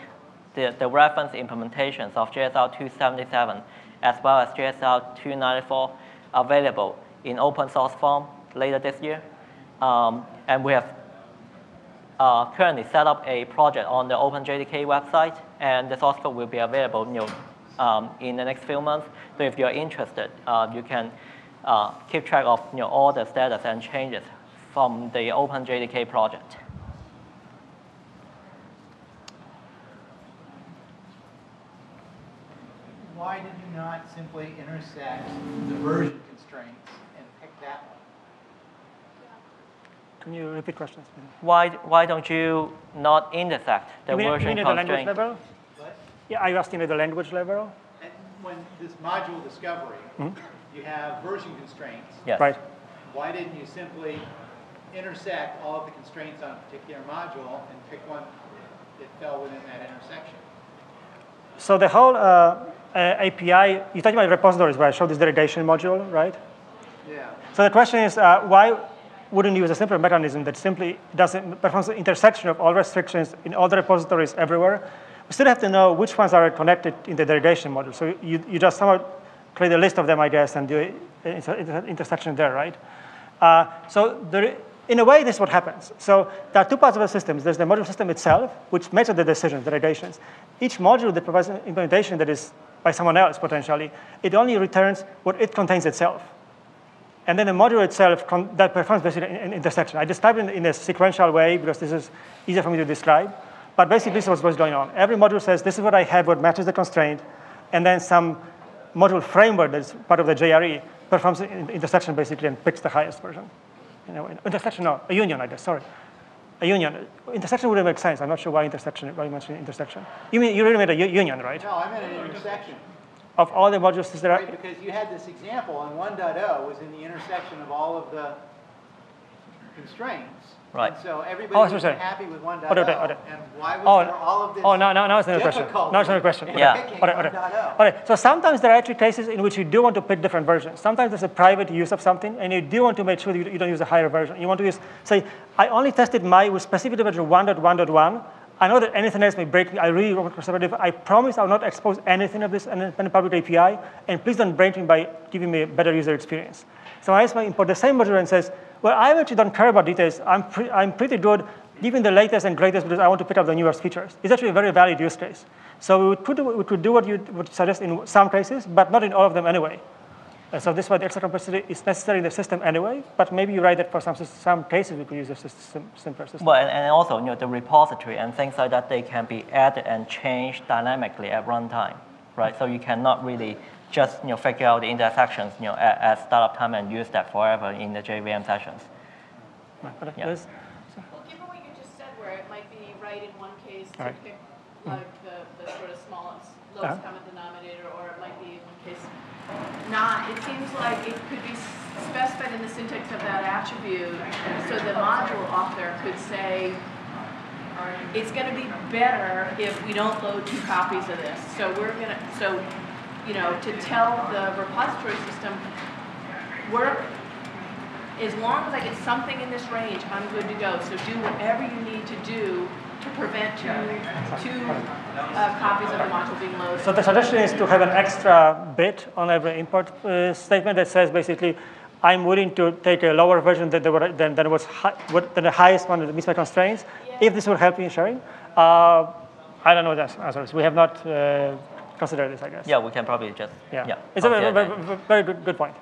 the reference implementations of JSR 277 as well as JSR 294 available in open source form later this year. And we have currently set up a project on the OpenJDK website, and the source code will be available in the next few months. So if you're interested, you can keep track of all the status and changes from the OpenJDK project. Why did you not simply intersect the version constraints and pick that one? Can you repeat questions? Why don't you not intersect the version the constraint? language level? What? Yeah, are you asking at the language level? And when this module discovery, you have version constraints. Yes. Right. Why didn't you simply intersect all of the constraints on a particular module and pick one that fell within that intersection? So the whole API, you're talking about repositories where I showed this delegation module, right? Yeah. So the question is, why wouldn't you use a simpler mechanism that simply performs the intersection of all restrictions in all the repositories everywhere? We still have to know which ones are connected in the delegation module. So you just somehow create a list of them, I guess, and do intersection there, right? In a way, this is what happens. So there are two parts of the system. There's the module system itself, which makes the decisions, the delegations. Each module that provides an implementation that is by someone else, potentially, it only returns what it contains itself. And then the module itself that performs basically an intersection. I described it in a sequential way because this is easier for me to describe. But basically, this is what's going on. Every module says, this is what I have, what matches the constraint. And then some module framework that's part of the JRE performs an intersection, basically, and picks the highest version. Intersection, no, a union, I guess, sorry. A union. Intersection wouldn't make sense. I'm not sure why you mentioned intersection. You really made a union, right? No, I meant an intersection. Of all the modules that are... Right, because you had this example, and 1.0 was in the intersection of all of the constraints. Right. And so everybody was happy with 1.0, and why was there all of this now it's another question. Now it's another question. Yeah. Okay, so sometimes there are actually cases in which you do want to pick different versions. Sometimes there's a private use of something, and you do want to make sure that you don't use a higher version. You want to use, say, I only tested with specific version 1.1.1. I know that anything else may break me. I really want conservative. I promise I will not expose anything of this in a public API, and please don't break me by giving me a better user experience. So I might import the same module and says, well, I actually don't care about details. I'm pretty good giving the latest and greatest because I want to pick up the newest features. It's actually a very valid use case. So we could do what you would suggest in some cases, but not in all of them anyway. So this is why the extra complexity is necessary in the system anyway, but maybe you're right that for some cases we could use a simpler system. Well, and also the repository and things like that, they can be added and changed dynamically at runtime, right? So you cannot really just figure out the intersections at startup time and use that forever in the JVM sessions. Yeah. Liz? Well, given what you just said, where it might be right in one case to Right. pick like the sort of smallest, lowest common denominator, or it might be in one case not, it seems like it could be specified in the syntax of that attribute, so the module author could say, it's going to be better if we don't load 2 copies of this. So we're going to, so, you know, to tell the repository system, work, as long as I get something in this range, I'm good to go. So do whatever you need to do to prevent two copies of the module being loaded. So the suggestion is to have an extra bit on every import statement that says basically, I'm willing to take a lower version than the highest one that meets my constraints. Yeah. If this will help you in sharing, I don't know the answer is. We have not considered this, I guess. Yeah, we can probably just, It's a consider very, that. very good point.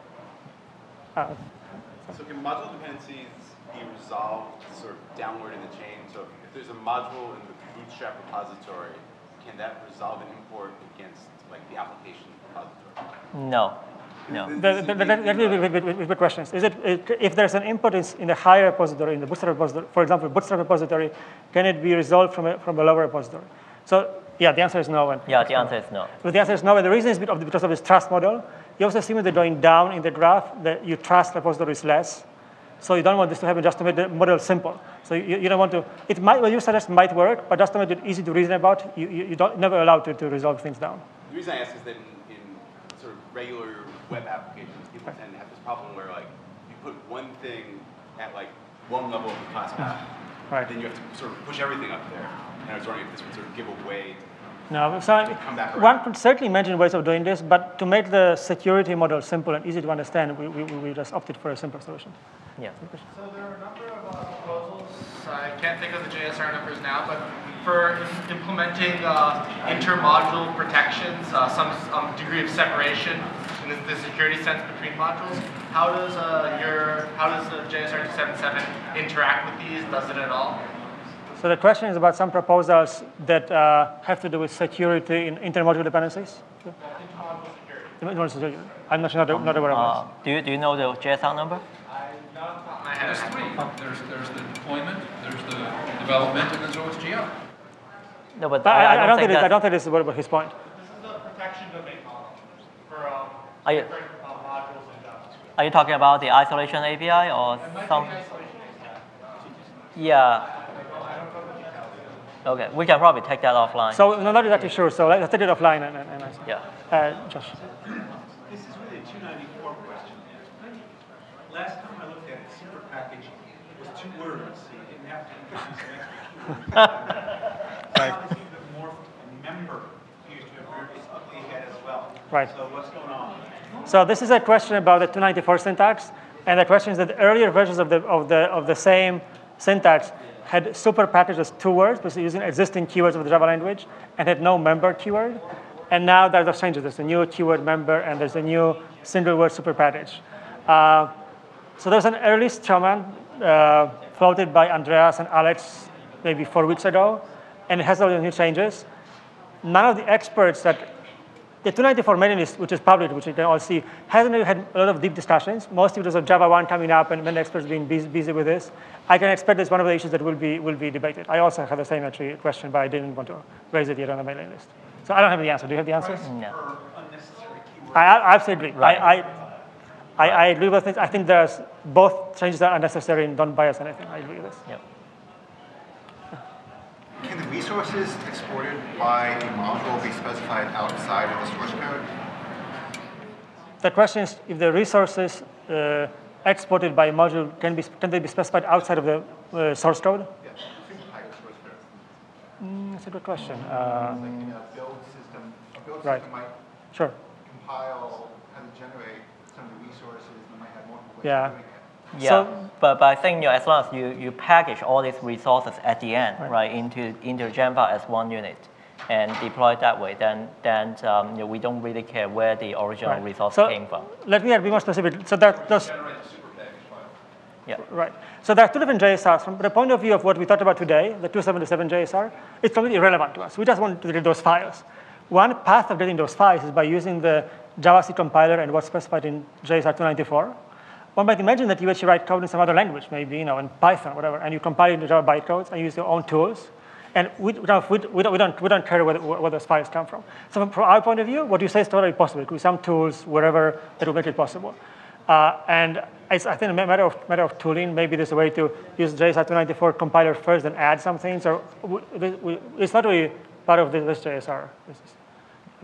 So can module dependencies be resolved sort of downward in the chain? So if there's a module in the Bootstrap repository, can that resolve an import against like the application repository? No. No. The question is if there's an import in the higher repository, in the Bootstrap repository, for example, Bootstrap repository, can it be resolved from a lower repository? So yeah, the answer is no. Yeah, the answer is no. But the answer is no, and the reason is because of this trust model. You also assume that going down in the graph, that you trust repositories less. So you don't want this to happen just to make the model simple. So you don't want to, it might, what you suggest might work, but just to make it easy to reason about, you don't never allow to resolve things down. The reason I ask is that in sort of regular web applications, people tend to have this problem where like you put one thing at like one level of the class map, Right. then you have to sort of push everything up there. And I was wondering if this would sort of give away. No, so Come back one around. could certainly imagine ways of doing this, but to make the security model simple and easy to understand, we just opted for a simple solution. Yeah. So there are a number of proposals. I can't think of the JSR numbers now, but for implementing inter-module protections, some degree of separation in the security sense between modules. How does JSR 277 interact with these? Does it at all? So the question is about some proposals that have to do with security in intermodule dependencies. Intermodule security. I'm not aware of this. Do you know the JSR number? There's 3. There's the deployment, there's the development, and there's OSGL. No, but I don't think this is what his point. This is the protection domain model for Are you- different modules in JavaScript. Are you talking about the isolation API or It might some? be isolation API. Yeah. Okay, we can probably take that offline. So no, not exactly sure. So let's take it offline and I see. Yeah. Josh. This is really a 294 question. Last time I looked at it, super package was 2 words, so you didn't have to introduce an extra keyword. Right. Now it's even morphed, and member appears to have very ugly head as well. Right. So what's going on? So this is a question about the 294 syntax, and the question is that earlier versions of the same syntax had super packaged as 2 words, but using existing keywords of the Java language, and had no member keyword. And now there's those changes. There's a new keyword member, and there's a new single word super package. So there's an early strawman floated by Andreas and Alex maybe 4 weeks ago, and it has all the new changes. None of the experts that the 294 mailing list, which is public, which you can all see, hasn't really had a lot of deep discussions. Mostly because of Java 1 coming up and many experts being busy with this. I can expect it's one of the issues that will be debated. I also have the same actually question, but I didn't want to raise it yet on the mailing list. So I don't have the answer. Do you have the answer? No. For unnecessary keywords. I absolutely agree. Right. I agree with this. I think there's both changes are unnecessary and don't bias anything. I agree with this. Yep. Can the resources exported by a module be specified outside of the source code? The question is if the resources exported by a module can they be specified outside of the source code? Yes, simplified source code. That's a good question. Like in a build system, Right. might Sure. compile and generate some of the resources. You might have multiple ways Yeah. of doing it. Yeah, So- but I think as long as you package all these resources at the end, right, into Java as one unit, and deploy it that way, then we don't really care where the original resource came from. Let me be more specific. So that those. Generate a super package file. Yeah. Right. So there are 2 different JSRs. From the point of view of what we talked about today, the 277 JSR, it's completely irrelevant to us. We just want to read those files. One path of getting those files is by using the JavaScript compiler and what's specified in JSR 294. one might imagine that you actually write code in some other language, maybe in Python, whatever, and you compile it into Java bytecodes and use your own tools. And we don't care where those files come from. So from our point of view, what you say is totally possible. It could be some tools, wherever, that will make it possible. And I think a matter of tooling, maybe there's a way to use JSR 294 compiler first and add some things. Or it's not really part of this JSR. This is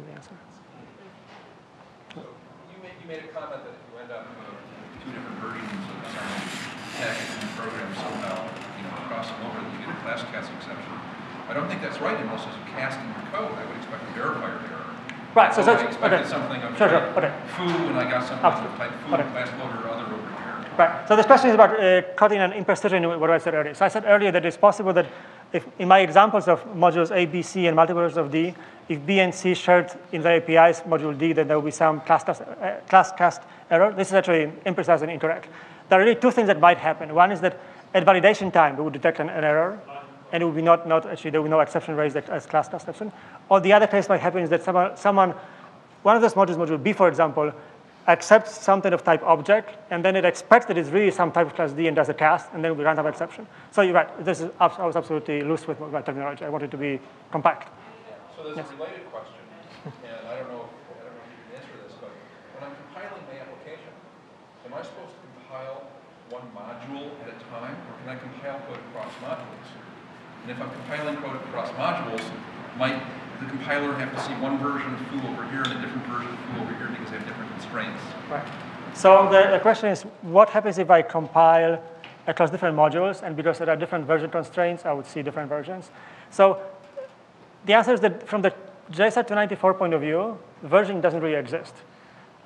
the answer. So you made a comment that if you end up with 2 different versions of some package and program somehow, cross them over, that you get a class cast exception. I don't think that's right unless there's a cast in your code. I would expect a verifier error. Right. So I expected something of type foo, and I got something of type foo, class loader, or other over here. Right. So this question is about cutting an imprecision, what I said earlier. So I said earlier that it's possible that if in my examples of modules A, B, C, and multiple versions of D, if B and C shared in the APIs module D, then there will be some class cast error. This is actually imprecise and incorrect. There are really 2 things that might happen. One is that at validation time, we would detect an error, and it would be not actually, there will be no exception raised as class exception. Or the other case might happen is that one of those modules, module B, for example, accepts something of type object, and then it expects that it's really some type of class D and does a cast, and then we run out of exception. So you're right. I was absolutely loose with my terminology. I want it to be compact. So there's a related question, and I don't know if you can answer this, but when I'm compiling my application, am I supposed to compile one module at a time, or can I compile code across modules? And if I'm compiling code across modules, might the compiler have to see one version of foo over here and a different version of foo over here because they have different constraints? Right. So the question is, what happens if I compile across different modules, and because there are different version constraints, I would see different versions? So the answer is that from the JSR 294 point of view, versioning doesn't really exist.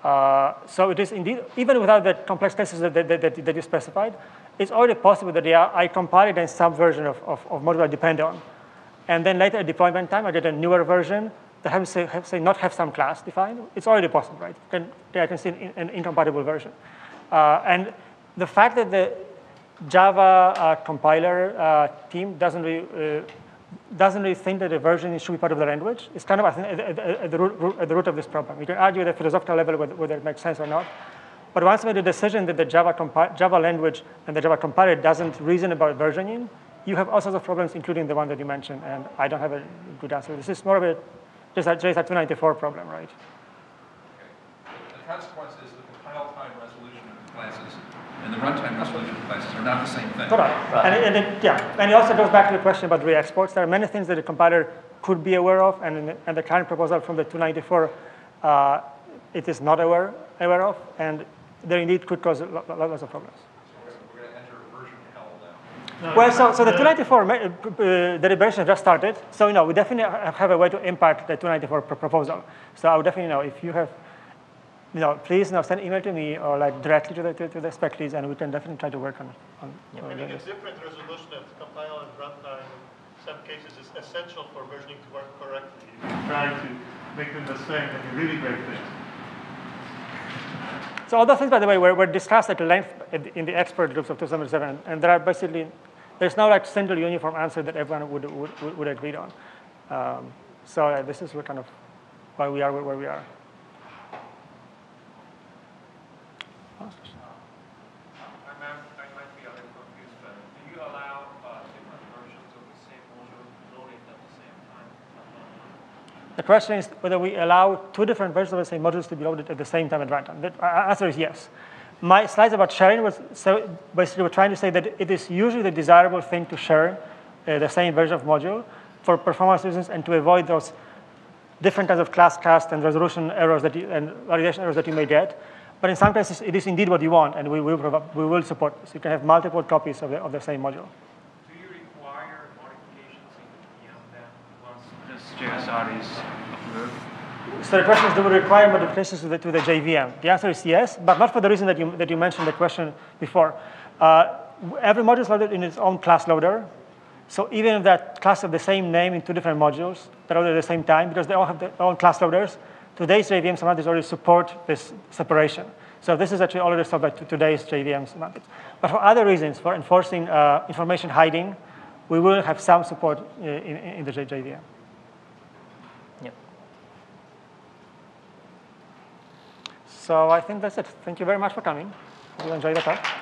So it is indeed, even without the complex cases that you specified, it's already possible that I compile it in some version of module I depend on. And then later at deployment time, I get a newer version that happens to not have some class defined. It's already possible, right? I can see an incompatible version. And the fact that the Java compiler team doesn't really think that the version should be part of the language is kind of, I think, at the root of this problem. You can argue at a philosophical level whether it makes sense or not. But once we made the decision that the Java language and the Java compiler doesn't reason about versioning, you have all sorts of problems, including the one that you mentioned, and I don't have a good answer. This is more of a JSR 294 problem, right? Okay. The consequence is the compile time resolution of the classes and the runtime resolution of classes are not the same thing. Correct. Right. And it also goes back to the question about re-exports. There are many things that the compiler could be aware of, and the current proposal from the 294, it is not aware of, and there indeed could cause lots of problems. We're going to enter version hell now. Well, so the 294 deliberation just started. So we definitely have a way to impact the 294 proposal. So I would definitely if you have, please send email to me or directly to the spec leads, and we can definitely try to work on Having a different resolution of compile and runtime in some cases is essential for versioning to work correctly. If you try to make them the same, then you really break things. So all those things, by the way, were discussed at length in the expert groups of 2007, and there are there's no single uniform answer that everyone would agree on. So this is kind of why we are where we are. I might be a little confused, but do you allow different versions of the same module loaded at the same time? The question is whether we allow 2 different versions of the same modules to be loaded at the same time at runtime. The answer is yes. My slides about sharing was basically we're trying to say that it is usually the desirable thing to share the same version of module for performance reasons and to avoid those different kinds of class cast and resolution errors and validation errors that you may get. But in some cases, it is indeed what you want, and we will support this. You can have multiple copies of the same module. Do you require modifications in the VM then once this JSR is approved? So the question is, do we require modifications to the JVM? The answer is yes, but not for the reason that you mentioned the question before. Every module is loaded in its own class loader. So even if that class have the same name in 2 different modules, they're loaded at the same time because they all have their own class loaders. Today's JVM semantics already support this separation. So this is actually already solved by today's JVM semantics. But for other reasons, for enforcing information hiding, we will have some support in the JVM. Yep. So I think that's it. Thank you very much for coming. Did you enjoy the talk?